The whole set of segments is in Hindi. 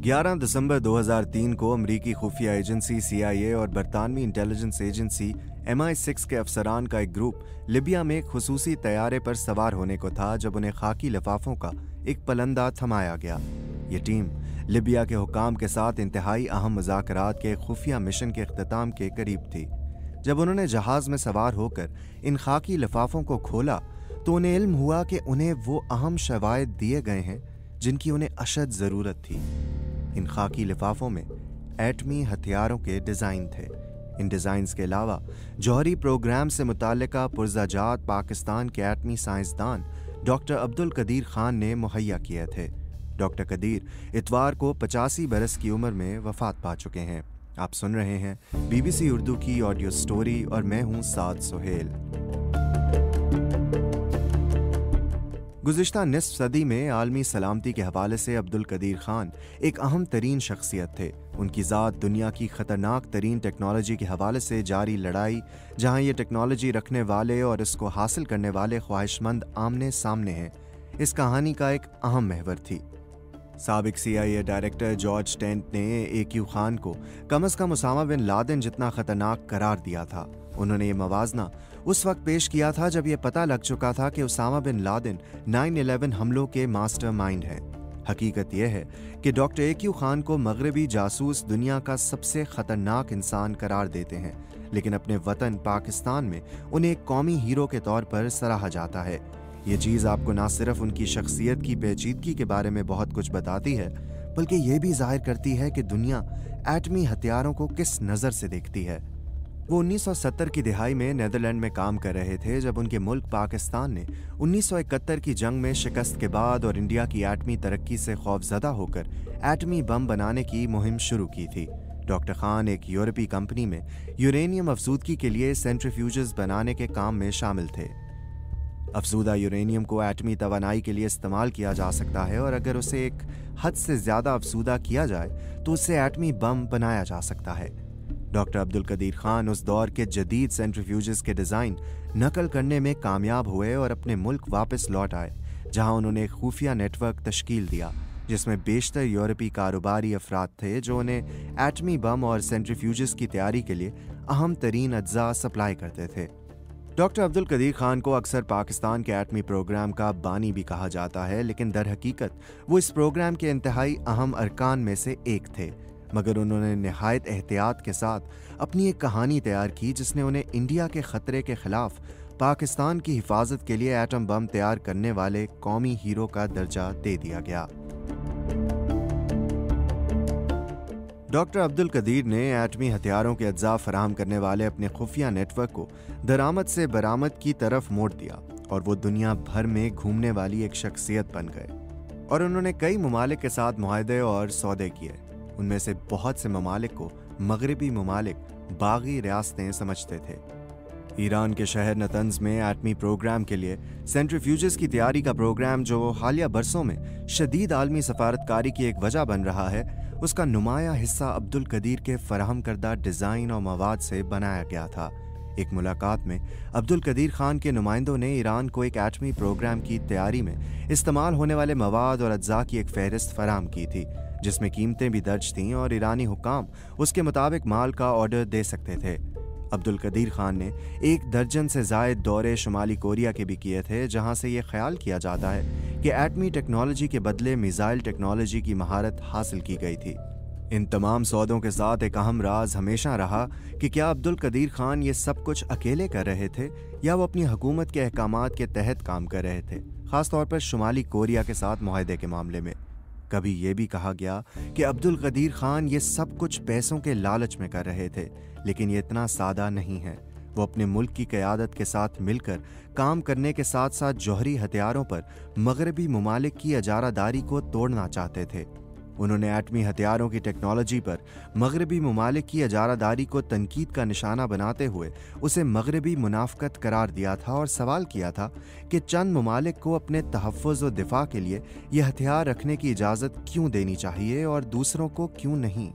11 दिसंबर 2003 को अमरीकी खुफिया एजेंसी CIA और बरतानवी इंटेलिजेंस एजेंसी MI6 के अफसरान का एक ग्रुप लिबिया में एक खुसूसी तैयारे पर सवार होने को था जब उन्हें खाकी लिफाफों का एक पलंदा थमाया गया। ये टीम लिबिया के हुकाम के साथ इंतहाई अहम मुज़ाकरात के खुफिया मिशन के इख्तिताम के करीब थी। जब उन्होंने जहाज में सवार होकर इन खाकी लिफाफों को खोला तो उन्हें इल्म हुआ कि उन्हें वो अहम शवायद दिए गए हैं जिनकी उन्हें अशद ज़रूरत थी। इन खाकी लिफाफों में एटमी हथियारों के डिज़ाइन थे। इन डिज़ाइंस के अलावा जौहरी प्रोग्राम से मुताल्लिका पुरज़ाजात पाकिस्तान के एटमी साइंसदान डॉक्टर अब्दुल कदीर खान ने मुहैया किए थे। डॉक्टर कदीर इतवार को 85 बरस की उम्र में वफात पा चुके हैं। आप सुन रहे हैं BBC उर्दू की ऑडियो स्टोरी और मैं हूं साद सुहेल। गुज़िश्ता निस्फ सदी में आलमी सलामती के हवाले से अब्दुल कदीर खान एक अहम तरीन शख्सियत थे। उनकी ज़ात दुनिया की ख़तरनाक तरीन टेक्नोलॉजी के हवाले से जारी लड़ाई, जहाँ ये टेक्नोलॉजी रखने वाले और इसको हासिल करने वाले ख्वाहिशमंद आमने सामने हैं, इस कहानी का एक अहम महवर थी। साबिक CIA डायरेक्टर जॉर्ज टेंट ने AQ खान को कम से कम उसामा बिन लादेन जितना ख़तरनाक करार दिया था। उन्होंने ये मवाजना उस वक्त पेश किया था जब यह पता लग चुका था कि उसामा बिन लादेन 9/11 हमलों के मास्टरमाइंड हैं। हकीकत यह है कि डॉक्टर AQ खान को मगरबी जासूस दुनिया का सबसे ख़तरनाक इंसान करार देते हैं, लेकिन अपने वतन पाकिस्तान में उन्हें एक कौमी हीरो के तौर पर सराहा जाता है। ये चीज़ आपको ना सिर्फ उनकी शख्सियत की पेचीदगी के बारे में बहुत कुछ बताती है, बल्कि ये भी जाहिर करती है कि दुनिया एटमी हथियारों को किस नज़र से देखती है। वो 1970 की दिहाई में नीदरलैंड में काम कर रहे थे जब उनके मुल्क पाकिस्तान ने 1971 की जंग में शिकस्त के बाद और इंडिया की एटमी तरक्की से खौफजदा होकर एटमी बम बनाने की मुहिम शुरू की थी। डॉक्टर खान एक यूरोपीय कंपनी में यूरेनियम अफजूदगी के लिए सेंट्रीफ्यूजेस बनाने के काम में शामिल थे। अफजूदा यूरेनियम को एटमी तवानाई के लिए इस्तेमाल किया जा सकता है और अगर उसे एक हद से ज़्यादा अफजूदा किया जाए तो उससे एटमी बम बनाया जा सकता है। डॉक्टर अब्दुल कदीर खान उस दौर के जदीद सेंट्रीफ्यूजेस के डिज़ाइन नकल करने में कामयाब हुए और अपने मुल्क वापस लौट आए, जहां उन्होंने एक खुफिया नेटवर्क तश्कील दिया जिसमें बेशतर यूरोपीय कारोबारी अफराद थे जो उन्हें एटमी बम और सेंट्रीफ्यूजेस की तैयारी के लिए अहम तरीन अज्जा सप्लाई करते थे। डॉक्टर अब्दुल कदीर खान को अक्सर पाकिस्तान के एटमी प्रोग्राम का बानी भी कहा जाता है, लेकिन दर हकीकत वो इस प्रोग्राम के इंतहाई अहम अरकान में से एक थे। मगर उन्होंने निहायत एहतियात के साथ अपनी एक कहानी तैयार की जिसने उन्हें इंडिया के ख़तरे के ख़िलाफ़ पाकिस्तान की हिफाजत के लिए एटम बम तैयार करने वाले कौमी हीरो का दर्जा दे दिया गया। डॉक्टर अब्दुल कदीर ने एटमी हथियारों के अज्जा फराहम करने वाले अपने खुफिया नेटवर्क को दरामद से बरामद की तरफ मोड़ दिया और वो दुनिया भर में घूमने वाली एक शख्सियत बन गए और उन्होंने कई ममालिक के साथ मुआहदे और सौदे किए। उनमें से बहुत से ममालिक को मगरबी ममालिक बागी रियासतें समझते थे। ईरान के शहर नतंज में एटमी प्रोग्राम के लिए सेंट्रीफ्यूजेस की तैयारी का प्रोग्राम, जो हालिया बरसों में शदीद आलमी सफारतकारी की एक वजह बन रहा है, उसका नुमाया हिस्सा अब्दुल कदीर के फराहम करदा डिज़ाइन और मवाद से बनाया गया था। एक मुलाकात में अब्दुल कदीर खान के नुमाइंदों ने ईरान को एक एटमी प्रोग्राम की तैयारी में इस्तेमाल होने वाले मवाद और अज्जा की एक फहरिस्त फराहम की थी, जिसमें कीमतें भी दर्ज थीं और ईरानी हुक्काम उसके मुताबिक माल का ऑर्डर दे सकते थे। अब्दुल कदीर खान ने 1 दर्जन से ज़ायद दौरे शुमाली कोरिया के भी किए थे, जहां से ये ख्याल किया जाता है कि एटमी टेक्नोलॉजी के बदले मिसाइल टेक्नोलॉजी की महारत हासिल की गई थी। इन तमाम सौदों के साथ एक अहम राज हमेशा रहा कि क्या अब्दुल कदीर खान ये सब कुछ अकेले कर रहे थे या वो अपनी हुकूमत के अहकामात के तहत काम कर रहे थे, ख़ासतौर पर शुमाली कोरिया के साथ मुआहदे के मामले में। कभी ये भी कहा गया कि अब्दुल कदीर खान ये सब कुछ पैसों के लालच में कर रहे थे, लेकिन ये इतना सादा नहीं है। वो अपने मुल्क की क़यादत के साथ मिलकर काम करने के साथ साथ जौहरी हथियारों पर मगरबी ममालिक की इजारादारी को तोड़ना चाहते थे। उन्होंने एटमी हथियारों की टेक्नोलॉजी पर मगरबी ममालिक की इजारादारी को तनकीद का निशाना बनाते हुए उसे मगरबी मुनाफ़कत करार दिया था और सवाल किया था कि चंद ममालिक को अपने तहफ़्फ़ुज़ और दिफा के लिए यह हथियार रखने की इजाज़त क्यों देनी चाहिए और दूसरों को क्यों नहीं।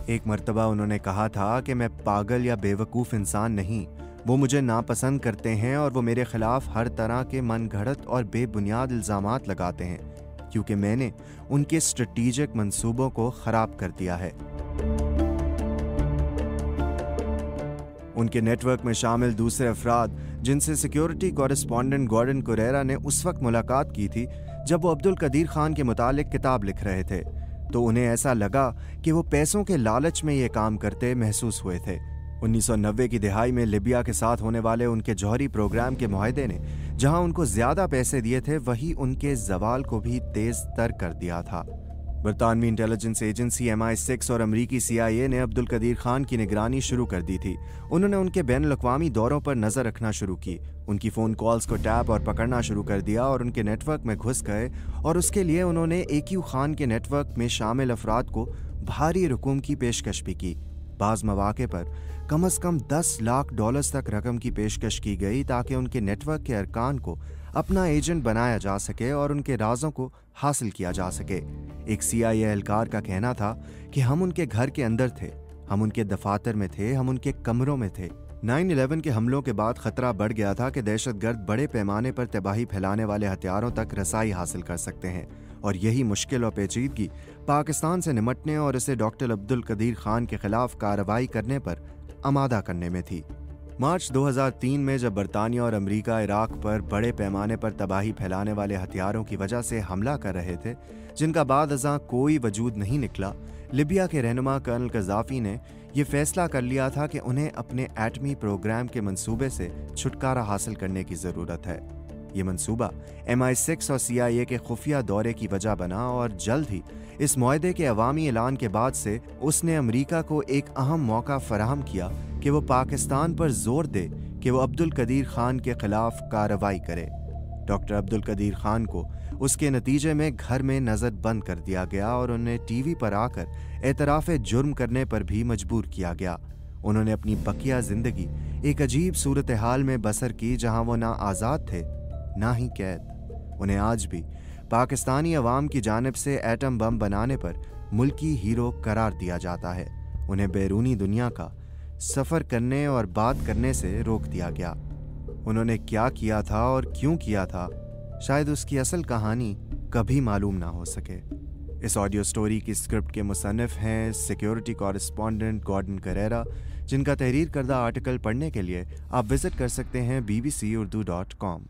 एक मर्तबा उन्होंने कहा था कि मैं पागल या बेवकूफ़ इंसान नहीं, वो मुझे नापसंद करते हैं और वो मेरे ख़िलाफ़ हर तरह के मन घड़त और बेबुनियाद इल्ज़ामात लगाते हैं। क्योंकि मैंने उनके स्ट्रेटेजिक मंसूबों को खराब कर दिया है। उनके नेटवर्क में शामिल दूसरे अफराद जिनसे सिक्योरिटी कॉरेस्पॉन्डेंट गॉर्डन कुरेरा ने उस वक्त मुलाकात की थी जब वो अब्दुल कदीर खान के मुतालिक किताब लिख रहे थे, तो उन्हें ऐसा लगा कि वो पैसों के लालच में ये काम करते महसूस हुए थे। 1990 की दिहाई में लिबिया के साथ होने वाले उनके जौहरी प्रोग्राम के मुआहदे ने जहां उनको ज्यादा पैसे दिए थे, वही उनके जवाल को भी तेज तर कर दिया था। बरतानवी इंटेलिजेंस एजेंसी MI6 और अमरीकी CIA ने अब्दुल कदीर खान की निगरानी शुरू कर दी थी। उन्होंने उनके बैनुल-अक़वामी दौरों पर नजर रखना शुरू की, उनकी फ़ोन कॉल्स को टैप और पकड़ना शुरू कर दिया और उनके नेटवर्क में घुस गए, और उसके लिए उन्होंने AQ खान के नेटवर्क में शामिल अफराद को भारी रकूम की पेशकश भी की। बाज़ मौके पर कम अज़ कम $10 लाख तक रकम की पेशकश की गई ताकि उनके नेटवर्क के अरकान को अपना एजेंट बनाया जा सके और उनके राजों को हासिल किया जा सके। एक CIA एहलकार का कहना था कि हम उनके घर के अंदर थे, हम उनके दफातर में थे, हम उनके कमरों में थे। 9/11 के हमलों के बाद खतरा बढ़ गया था कि दहशतगर्द बड़े पैमाने पर तबाही फैलाने वाले हथियारों तक रसाई हासिल कर सकते हैं, और यही मुश्किल और पेचीदगी पाकिस्तान से निमटने और इसे डॉक्टर अब्दुल कदीर खान के खिलाफ कार्रवाई करने पर आमादा करने में थी। मार्च 2003 में जब बरतानिया और अमेरिका इराक पर बड़े पैमाने पर तबाही फैलाने वाले हथियारों की वजह से हमला कर रहे थे, जिनका बाद अज़ां कोई वजूद नहीं निकला, लिबिया के रहनुमा कर्नल कज़ाफ़ी ने यह फैसला कर लिया था कि उन्हें अपने एटमी प्रोग्राम के मंसूबे से छुटकारा हासिल करने की ज़रूरत है। ये मंसूबा MI6 और CIA के खुफिया दौरे की वजह बना, और जल्द ही इस मुआहदे के अवामी ऐलान के बाद से उसने अमेरिका को एक अहम मौका फराहम किया कि वो पाकिस्तान पर जोर दे कि वो अब्दुल कदीर खान के खिलाफ कार्रवाई करे। डॉक्टर अब्दुल कदीर खान को उसके नतीजे में घर में नजर बंद कर दिया गया और उन्हें TV पर आकर एतराफ़ जुर्म करने पर भी मजबूर किया गया। उन्होंने अपनी बकिया जिंदगी एक अजीब सूरत हाल में बसर की, जहां वो ना आज़ाद थे ना ही कैद। उन्हें आज भी पाकिस्तानी अवाम की जानिब से एटम बम बनाने पर मुल्की हीरो करार दिया जाता है। उन्हें बैरूनी दुनिया का सफ़र करने और बात करने से रोक दिया गया। उन्होंने क्या किया था और क्यों किया था, शायद उसकी असल कहानी कभी मालूम ना हो सके। इस ऑडियो स्टोरी की स्क्रिप्ट के मुसन्निफ हैं सिक्योरिटी कॉरेस्पॉन्डेंट गॉर्डन कुरेरा, जिनका तहरीर करदा आर्टिकल पढ़ने के लिए आप विजिट कर सकते हैं bbcurdu.com।